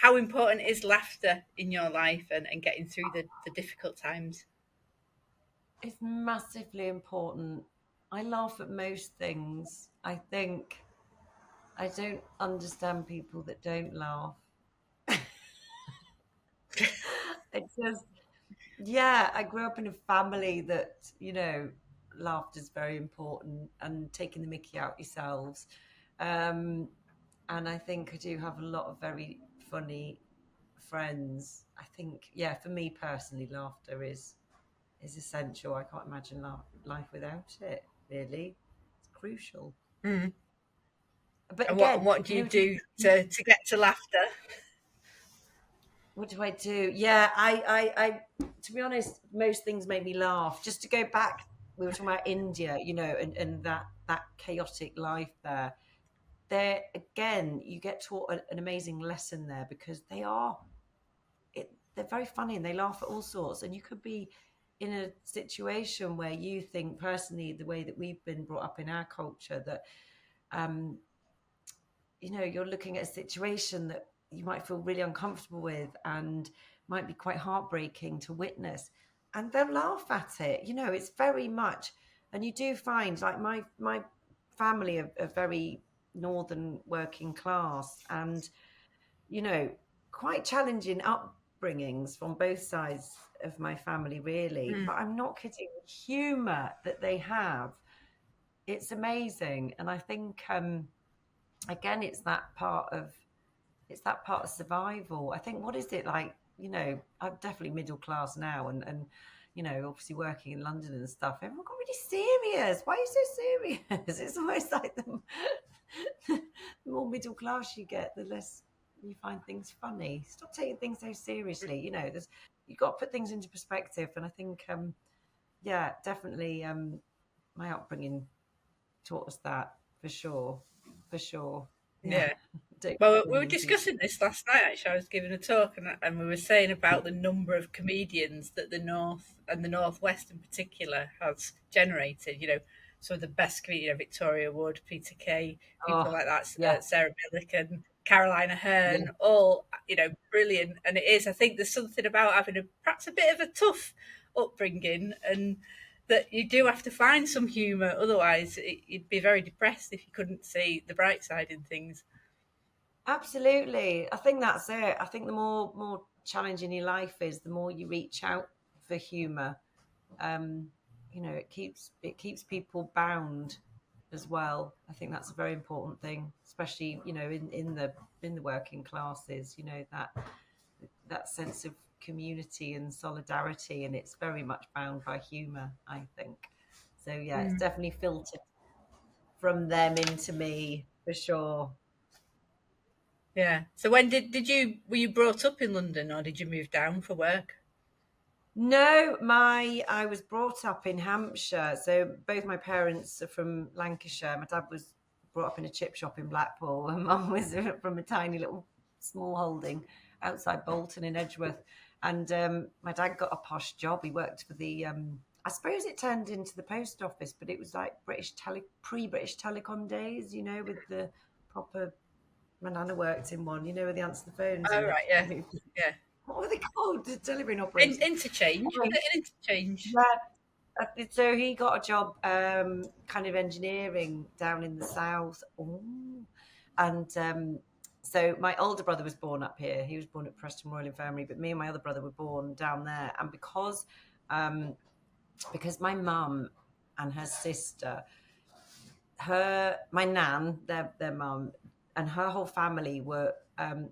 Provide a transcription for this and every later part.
how important is laughter in your life and getting through the difficult times? It's massively important. I laugh at most things. I think I don't understand people that don't laugh. It just, yeah, I grew up in a family that, laughter is very important and taking the mickey out yourselves. Um, and I think I do have a lot of very funny friends. I think, yeah, for me personally, laughter is essential. I can't imagine life without it. Really, it's crucial. Mm. But And what again, and what do you you know, if you, do to get to laughter? what do I do? Yeah, to be honest, most things make me laugh. Just to go back, we were talking about India, and that chaotic life there. There again, you get taught an amazing lesson there because they're very funny and they laugh at all sorts. And you could be in a situation where you think personally, the way that we've been brought up in our culture, that um, you're looking at a situation that you might feel really uncomfortable with and might be quite heartbreaking to witness, and they'll laugh at it. It's very much, and you do find, like, my family are very northern working class, and you know quite challenging upbringings from both sides of my family, really. Mm. But I'm not kidding, the humor that they have, it's amazing. And I think again, it's that part of survival. I think, what is it like? I'm definitely middle class now, and obviously working in London and stuff. Everyone got really serious. Why are you so serious? It's almost like the more middle class you get, the less you find things funny. Stop taking things so seriously. There's you've got to put things into perspective. And I think, yeah, definitely, my upbringing taught us that for sure, for sure. Yeah, Yeah. don't Well, we take were things too. discussing this last night. Actually, I was giving a talk, and we were saying about the number of comedians that the North and the Northwest in particular has generated. So the best comedian, Victoria Wood, Peter Kay, people Oh, like that, yeah, Sarah Millican, Carolina yeah. Hearn, all brilliant. And it is. I think there's something about having perhaps a bit of a tough upbringing, and that you do have to find some humour. Otherwise, you'd be very depressed if you couldn't see the bright side in things. Absolutely. I think that's it. I think the more challenging your life is, the more you reach out for humor. Um, it keeps people bound as well. I think that's a very important thing, especially in the working classes. That sense of community and solidarity, and it's very much bound by humor, I think. So yeah, it's Mm. definitely filtered from them into me for sure. Yeah. So when did you were you brought up in London or did you move down for work? No, my I was brought up in Hampshire. So both my parents are from Lancashire. My dad was brought up in a chip shop in Blackpool, and mum was from a tiny little small holding outside Bolton in Edgeworth. And my dad got a posh job. He worked for the I suppose it turned into the post office, but it was like pre-British Telecom days, with the proper. My nana worked in one, where they answer the phones Oh and they right, yeah, move. yeah. What were they called? The delivering operators. Interchange, was Anyway, it an interchange? yeah, so he got a job, kind of engineering down in the south. Ooh. And so my older brother was born up here. He was born at Preston Royal Infirmary, but me and my other brother were born down there. And um, because my mum and her sister, my nan, their mum, and her whole family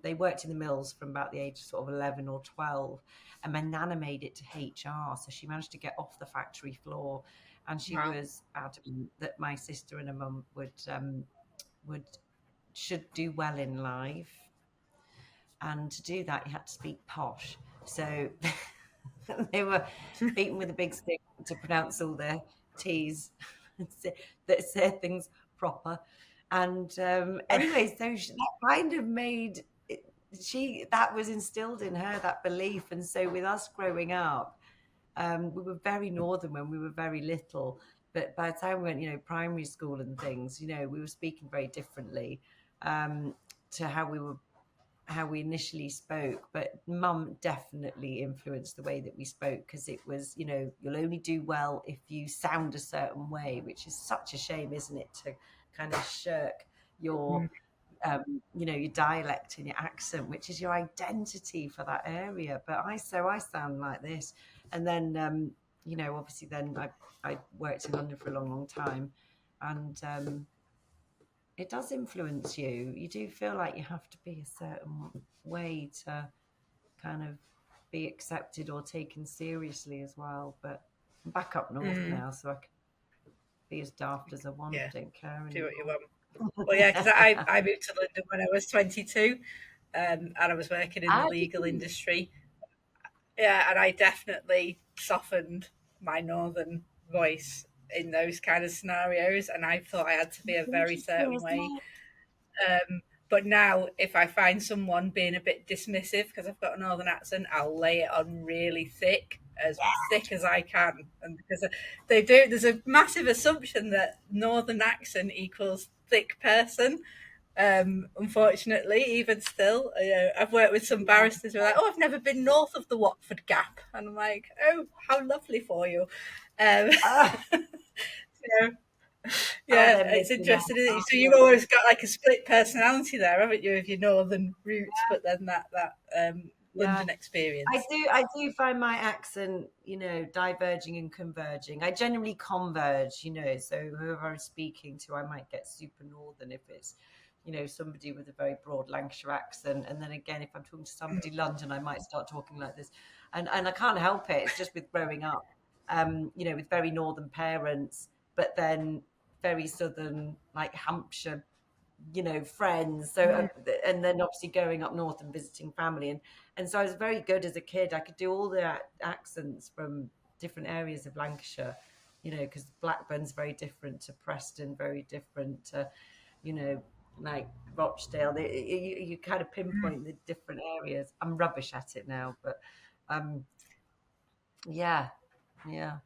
they worked in the mills from about the age of sort of 11 or 12, and my nana made it to HR, so she managed to get off the factory floor, and she Wow. was adamant that my sister and her mum would should do well in life, and to do that you had to speak posh. So they were beaten with a big stick to pronounce all their T's that said things proper. And anyway, so that kind of made she that was instilled in her, that belief. And so with us growing up, we were very northern when we were very little. But by the time we went, primary school and things, we were speaking very differently, to how we were how we initially spoke, but mum definitely influenced the way that we spoke, because it was, you know, you'll only do well if you sound a certain way, which is such a shame, isn't it, to kind of shirk your you know, your dialect and your accent, which is your identity for that area. But I sound like this. And then you know, obviously then I worked in London for a long, long time, and it does influence you. You do feel like you have to be a certain way to kind of be accepted or taken seriously as well. But I'm back up north Mm, now, so I can be as daft as I want. yeah, Don't care do what you anymore. want. Well, yeah, because I moved to London when I was 22, and I was working in the I legal do. industry. Yeah, and I definitely softened my northern voice in those kind of scenarios, and I thought I had to be It's a very interesting, certain isn't way. it? But now, if I find someone being a bit dismissive because I've got a northern accent, I'll lay it on really thick as I can. And because they do, there's a massive assumption that northern accent equals thick person. Unfortunately, even still, I've worked with some barristers who are like, "Oh, I've never been north of the Watford Gap," and I'm like, "Oh, how lovely for you." Um, Ah, so, oh, yeah, they're it's missing out. interesting, isn't it? Oh, So you've always got like a split personality there, haven't you, of your northern roots, but then that yeah. London experience. I do find my accent, you know, diverging and converging. I generally converge, you know, so whoever I'm speaking to, I might get super northern if it's, you know, somebody with a very broad Lancashire accent. And then again, if I'm talking to somebody London, I might start talking like this. And I can't help it. It's just with growing up, you know, with very northern parents, but then very southern, like Hampshire, you know, friends. So Mm, and then obviously going up north and visiting family, and so I was very good as a kid. I could do all the accents from different areas of Lancashire, you know, because Blackburn's very different to Preston, very different to, you know, like Rochdale. You kind of mm. pinpoint the different areas. I'm rubbish at it now, but um yeah, yeah.